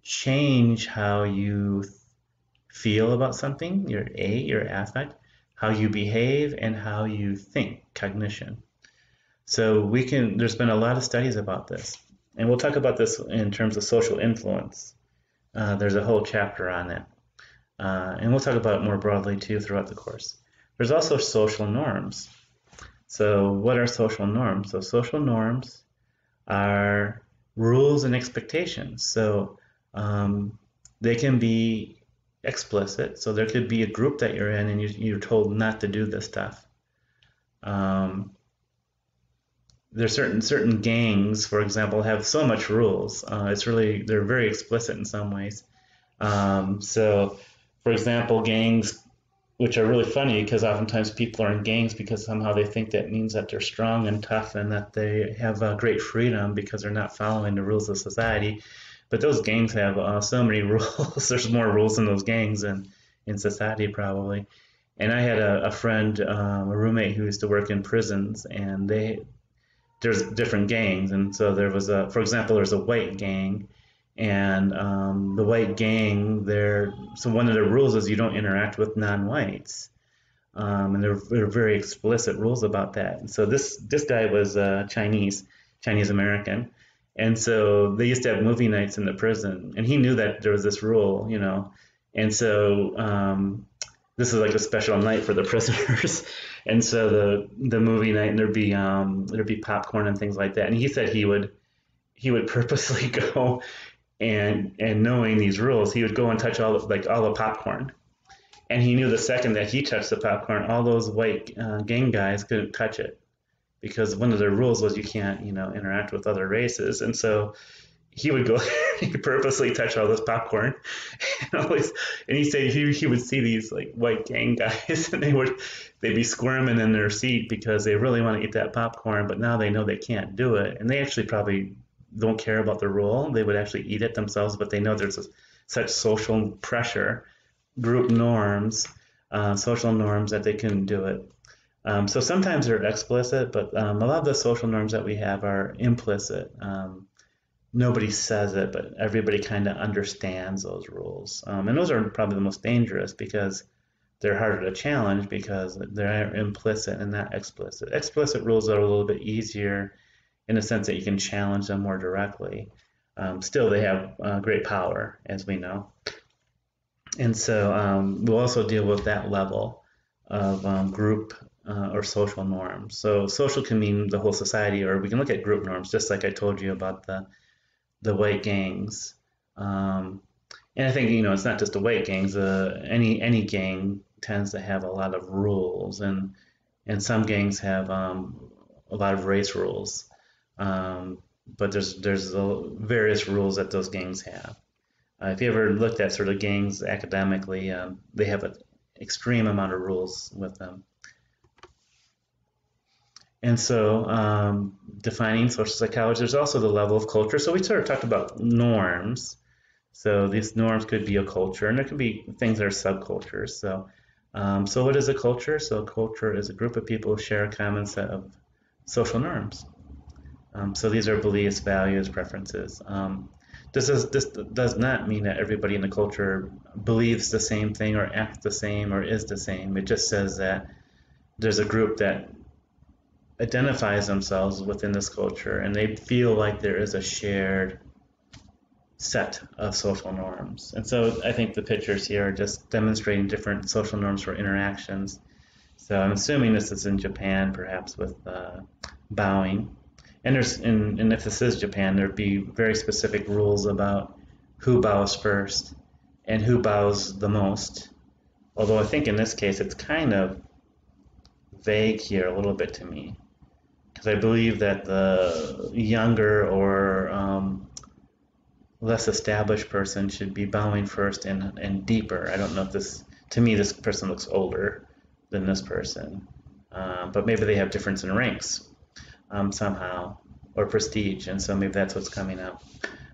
change how you feel about something, your affect, how you behave, and how you think, cognition. So there's been a lot of studies about this. And we'll talk about this in terms of social influence. There's a whole chapter on that. And we'll talk about it more broadly too throughout the course. There's also social norms. So what are social norms? So social norms are rules and expectations. So they can be explicit. So there could be a group that you're in and you're told not to do this stuff. There's certain gangs, for example, have so much rules. They're very explicit in some ways. So, for example, gangs which are really funny because oftentimes people are in gangs because somehow they think that means that they're strong and tough and that they have great freedom because they're not following the rules of society. But those gangs have so many rules. There's more rules in those gangs than in society probably. And I had a friend, a roommate who used to work in prisons, and there's different gangs. And so there was for example, there's a white gang, and the white gang, so one of the rules is you don't interact with non-whites. And there are very explicit rules about that. And so this guy was Chinese American. And so they used to have movie nights in the prison, and he knew that there was this rule, And so this is like a special night for the prisoners. And so the movie night, and there'd be popcorn and things like that. And he said he would purposely go and knowing these rules, he would go and touch all the popcorn. And he knew the second that he touched the popcorn, all those white gang guys couldn't touch it, because one of the rules was you can't, interact with other races. And so he would go, he'd purposely touch all this popcorn, and he said he would see these like white gang guys, and they'd be squirming in their seat because they really want to eat that popcorn, but now they know they can't do it, and they actually probably don't care about the rule. They would actually eat it themselves, but they know there's such social pressure, group norms, social norms, that they couldn't do it. So sometimes they're explicit, but a lot of the social norms that we have are implicit. Nobody says it, but everybody kind of understands those rules. And those are probably the most dangerous because they're harder to challenge because they're implicit and not explicit. Explicit rules are a little bit easier in the sense that you can challenge them more directly. Still, they have great power, as we know. And so we'll also deal with that level of group or social norms. So social can mean the whole society, or we can look at group norms, just like I told you about the white gangs. And I think, it's not just the white gangs. Any gang tends to have a lot of rules, and some gangs have a lot of race rules. But there's various rules that those gangs have. If you ever looked at sort of gangs academically, they have an extreme amount of rules with them. And so defining social psychology, there's also the level of culture. So we sort of talked about norms. So these norms could be a culture, and there could be things that are subcultures. So what is a culture? So a culture is a group of people who share a common set of social norms. So these are beliefs, values, preferences. This does not mean that everybody in the culture believes the same thing or acts the same or is the same. It just says that there's a group that identifies themselves within this culture, and they feel like there is a shared set of social norms. And so I think the pictures here are just demonstrating different social norms for interactions. So I'm assuming this is in Japan, perhaps with bowing. And if this is Japan, there'd be very specific rules about who bows first and who bows the most. Although I think in this case it's kind of vague here a little bit to me, because I believe that the younger or less established person should be bowing first and deeper. I don't know if to me this person looks older than this person, but maybe they have difference in ranks somehow, or prestige, and so maybe that's what's coming up.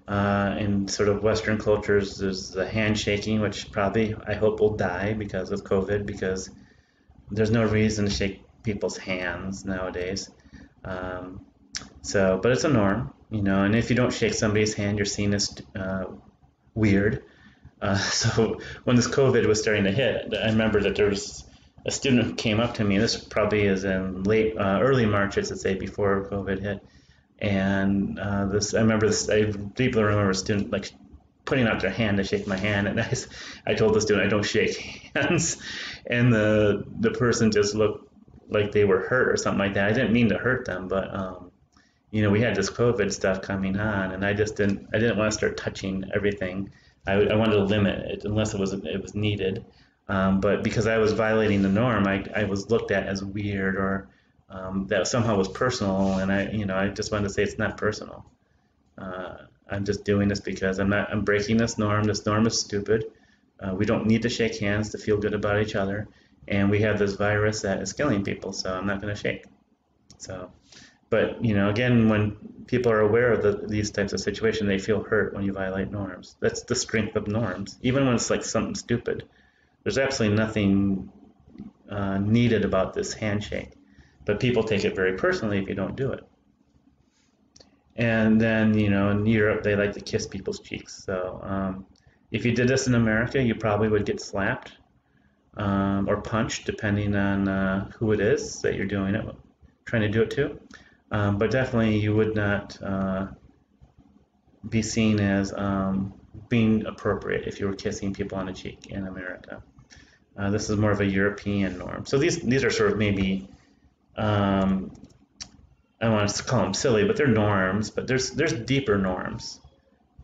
In sort of Western cultures, there's the handshaking, which probably I hope will die because of COVID, because there's no reason to shake people's hands nowadays. But it's a norm, and if you don't shake somebody's hand, you're seen as weird. So when this COVID was starting to hit, I remember that there was a student who came up to me, and this probably is in early March, I should say, before COVID hit. And I deeply remember a student like putting out their hand to shake my hand, and I told the student I don't shake hands, and the person just looked like they were hurt or something like that. I didn't mean to hurt them, but we had this COVID stuff coming on, and I didn't want to start touching everything. I wanted to limit it unless it was needed. But because I was violating the norm, I was looked at as weird, or that somehow was personal, and I just wanted to say it's not personal. I'm just doing this because I'm breaking this norm. This norm is stupid. We don't need to shake hands to feel good about each other, and we have this virus that is killing people, so I'm not going to shake. So, but again, when people are aware of these types of situations, they feel hurt when you violate norms. That's the strength of norms. Even when it's like something stupid, there's absolutely nothing needed about this handshake, but people take it very personally if you don't do it. And then, in Europe, they like to kiss people's cheeks. So if you did this in America, you probably would get slapped or punched, depending on who it is that you're trying to do it to. But definitely, you would not be seen as being appropriate if you were kissing people on the cheek in America. This is more of a European norm. So these are sort of maybe I don't want to call them silly, but they're norms. But there's deeper norms.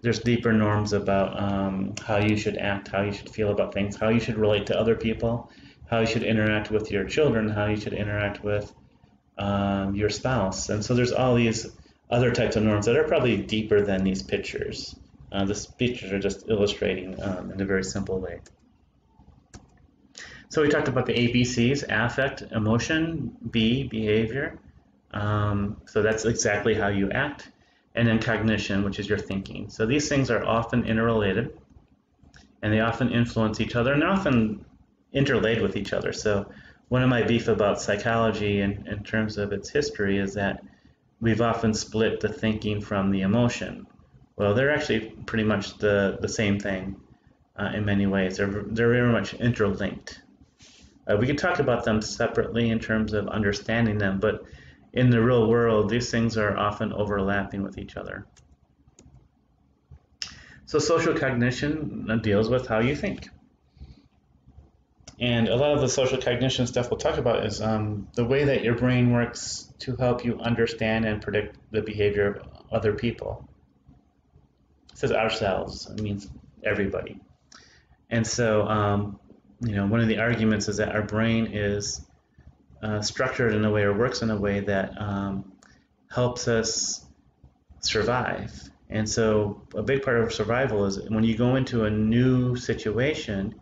There's deeper norms about how you should act, how you should feel about things, how you should relate to other people, how you should interact with your children, how you should interact with your spouse. And so there's all these other types of norms that are probably deeper than these pictures. These pictures are just illustrating in a very simple way. So we talked about the ABCs: affect, emotion; B, behavior. So that's exactly how you act. And then cognition, which is your thinking. So these things are often interrelated, and they often influence each other, and they're often interlaid with each other. So one of my beef about psychology in terms of its history is that we've often split the thinking from the emotion. Well, they're actually pretty much the same thing in many ways. They're very much interlinked. We can talk about them separately in terms of understanding them, but in the real world, these things are often overlapping with each other. So social cognition deals with how you think. And a lot of the social cognition stuff we'll talk about is the way that your brain works to help you understand and predict the behavior of other people. It says ourselves, it means everybody. And so, one of the arguments is that our brain is structured in a way or works in a way that helps us survive. And so a big part of survival is when you go into a new situation,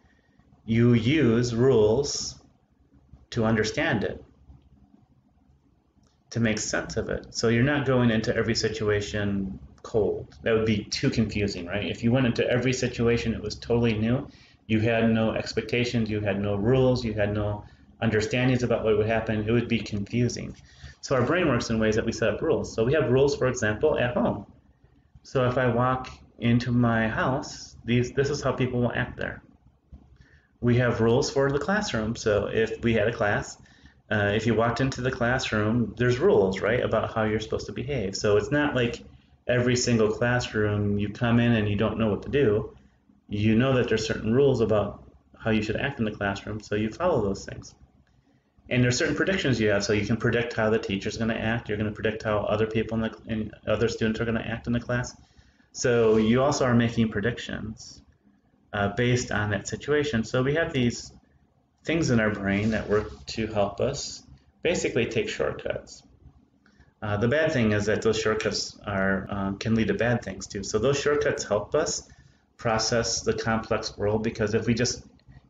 you use rules to understand it, to make sense of it. So you're not going into every situation cold. That would be too confusing, right? If you went into every situation, it was totally new. You had no expectations, you had no rules, you had no understandings about what would happen. It would be confusing. So our brain works in ways that we set up rules. So we have rules, for example, at home. So if I walk into my house, this is how people will act there. We have rules for the classroom. So if we had a class, if you walked into the classroom, there's rules, right, about how you're supposed to behave. So it's not like every single classroom you come in and you don't know what to do. You know that there's certain rules about how you should act in the classroom, so you follow those things. And there's certain predictions you have, so you can predict how the teacher's going to act. You're going to predict how other people and other students are going to act in the class. So you also are making predictions based on that situation. So we have these things in our brain that work to help us basically take shortcuts. The bad thing is that those shortcuts can lead to bad things too. So those shortcuts help us process the complex world, because if we just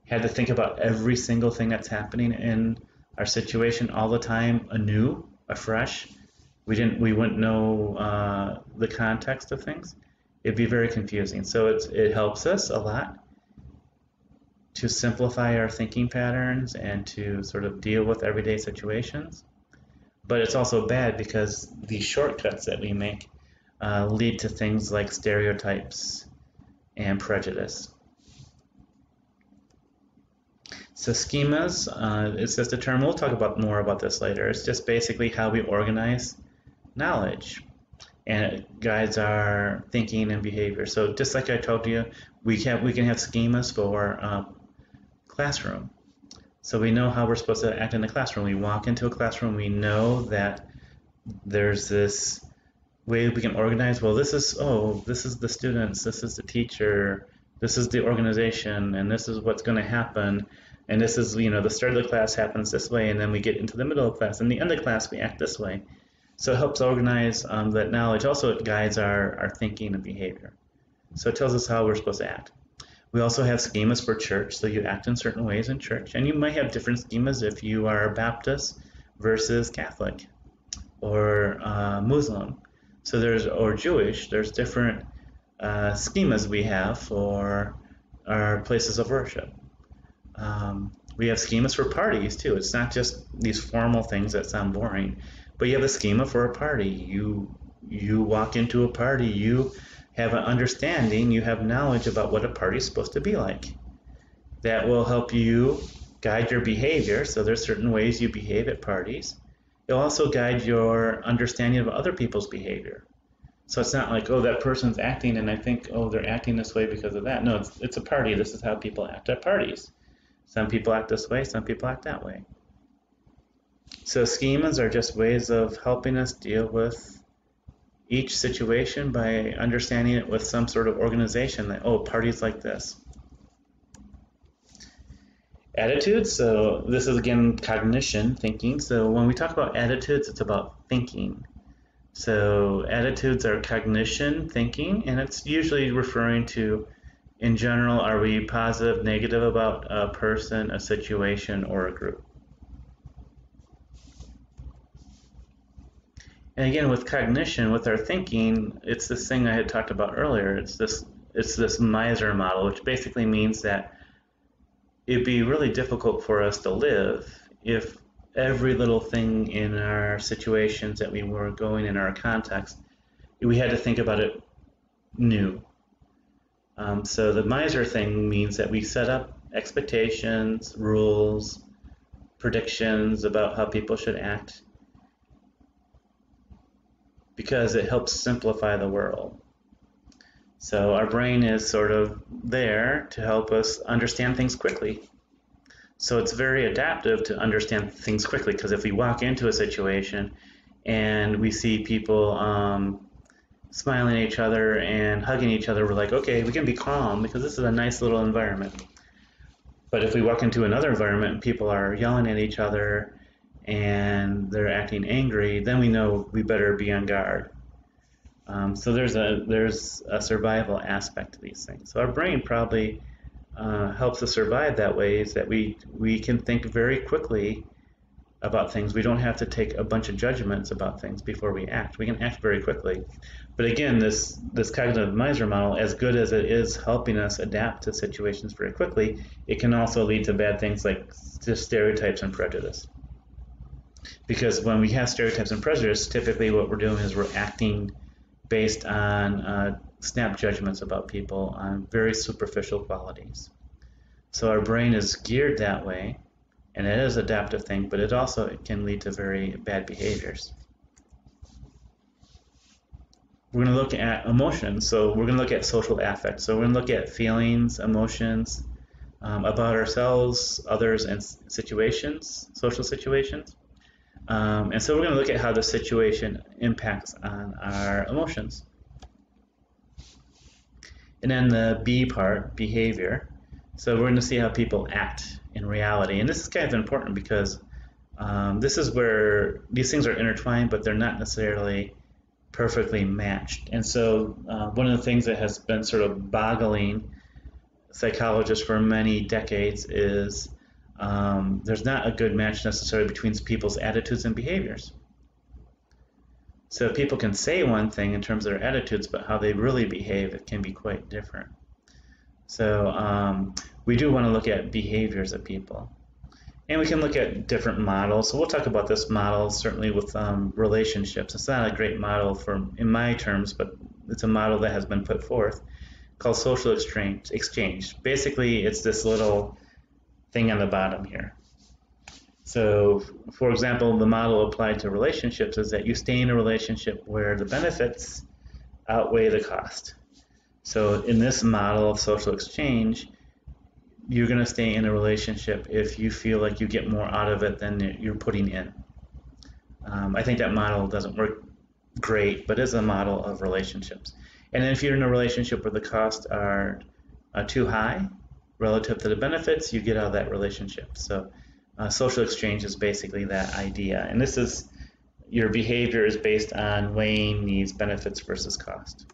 had to think about every single thing that's happening in our situation all the time anew, afresh, we wouldn't know the context of things. It'd be very confusing. So it helps us a lot to simplify our thinking patterns and to sort of deal with everyday situations. But it's also bad because these shortcuts that we make lead to things like stereotypes and prejudice. So schemas, it's just a term, we'll talk more about this later. It's just basically how we organize knowledge, and it guides our thinking and behavior. So just like I told you, we can have schemas for classroom. So we know how we're supposed to act in the classroom. We walk into a classroom, we know that there's this way we can organize. Well, this is the students, this is the teacher, this is the organization, and this is what's going to happen. And this is, the start of the class happens this way, and then we get into the middle of class, and the end of class we act this way. So it helps organize that knowledge. Also, it guides our thinking and behavior. So it tells us how we're supposed to act. We also have schemas for church, so you act in certain ways in church. And you might have different schemas if you are Baptist versus Catholic or Muslim. So or Jewish, there's different schemas we have for our places of worship. We have schemas for parties too. It's not just these formal things that sound boring, but you have a schema for a party. You walk into a party, you have an understanding, you have knowledge about what a party is supposed to be like. That will help you guide your behavior. So there's certain ways you behave at parties. It'll also guide your understanding of other people's behavior. So it's not like, oh, that person's acting and I think, oh, they're acting this way because of that. No, it's a party. This is how people act at parties. Some people act this way, some people act that way. So schemas are just ways of helping us deal with each situation by understanding it with some sort of organization that, oh, parties like this. Attitudes, so this is again cognition, thinking. So when we talk about attitudes, it's about thinking. So attitudes are cognition, thinking, and it's usually referring to, in general, are we positive, negative about a person, a situation, or a group? And again, with cognition, with our thinking, it's this thing I had talked about earlier. It's this miser model, which basically means that it'd be really difficult for us to live if every little thing in our situations that we were going in our context, we had to think about it new. So the miser thing means that we set up expectations, rules, predictions about how people should act because it helps simplify the world. So our brain is sort of there to help us understand things quickly. So it's very adaptive to understand things quickly, because if we walk into a situation and we see people smiling at each other and hugging each other, we're like, okay, we can be calm because this is a nice little environment. But if we walk into another environment and people are yelling at each other and they're acting angry, then we know we better be on guard. So there's a survival aspect to these things. So our brain probably helps us survive that way, is that we can think very quickly about things. We don't have to take a bunch of judgments about things before we act. We can act very quickly. But again, this cognitive miser model, as good as it is helping us adapt to situations very quickly, it can also lead to bad things like just stereotypes and prejudice. Because when we have stereotypes and prejudice, typically what we're doing is we're acting based on snap judgments about people on very superficial qualities. So our brain is geared that way, and it is an adaptive thing, but it also can lead to very bad behaviors. We're going to look at emotions, so we're going to look at social affect. So we're going to look at feelings, emotions about ourselves, others, and situations, social situations. And so we're going to look at how the situation impacts on our emotions. And then the B part, behavior. So we're going to see how people act in reality. And this is kind of important because this is where these things are intertwined, but they're not necessarily perfectly matched. And so one of the things that has been sort of boggling psychologists for many decades is there's not a good match necessarily between people's attitudes and behaviors. So people can say one thing in terms of their attitudes, but how they really behave, it can be quite different. So we do want to look at behaviors of people. And we can look at different models. So we'll talk about this model certainly with relationships. It's not a great model in my terms, but it's a model that has been put forth called social exchange. Basically, it's this little thing on the bottom here. So, for example, the model applied to relationships is that you stay in a relationship where the benefits outweigh the cost. So in this model of social exchange, you're going to stay in a relationship if you feel like you get more out of it than you're putting in. I think that model doesn't work great, but is a model of relationships. And then if you're in a relationship where the costs are too high relative to the benefits, you get out of that relationship. So social exchange is basically that idea. And this is, your behavior is based on weighing these benefits versus cost.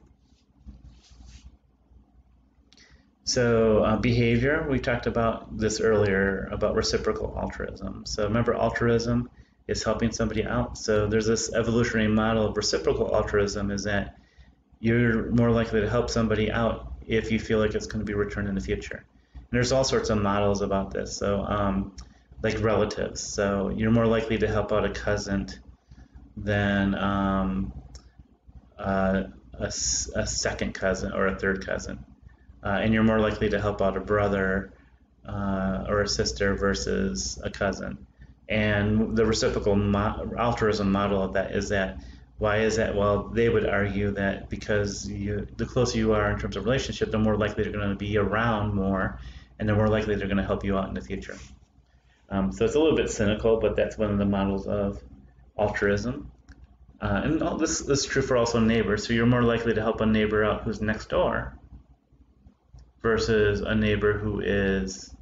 So behavior, we talked about this earlier, about reciprocal altruism. So remember, altruism is helping somebody out. So there's this evolutionary model of reciprocal altruism, is that you're more likely to help somebody out if you feel like it's going to be returned in the future. And there's all sorts of models about this. So like relatives. So you're more likely to help out a cousin than a second cousin or a third cousin. And you're more likely to help out a brother or a sister versus a cousin. And the reciprocal altruism model of that is that, why is that? Well, they would argue that because the closer you are in terms of relationship, the more likely they're going to be around more, and the more likely they're going to help you out in the future. So it's a little bit cynical, but that's one of the models of altruism. And all this is true for also neighbors. So you're more likely to help a neighbor out who's next door versus a neighbor who is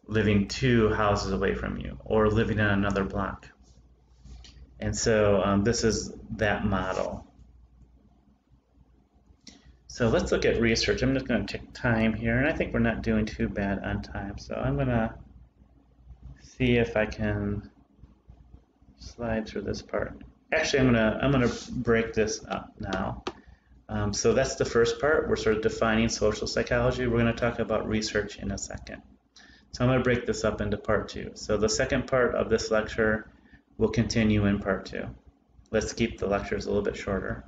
living 2 houses away from you or living in another block. And so this is that model. So let's look at research. I'm just going to take time here, and I think we're not doing too bad on time. So I'm going to see if I can slide through this part. Actually, I'm gonna break this up now. So that's the first part. We're sort of defining social psychology. We're going to talk about research in a second. So I'm going to break this up into part 2. So the second part of this lecture will continue in part 2. Let's keep the lectures a little bit shorter.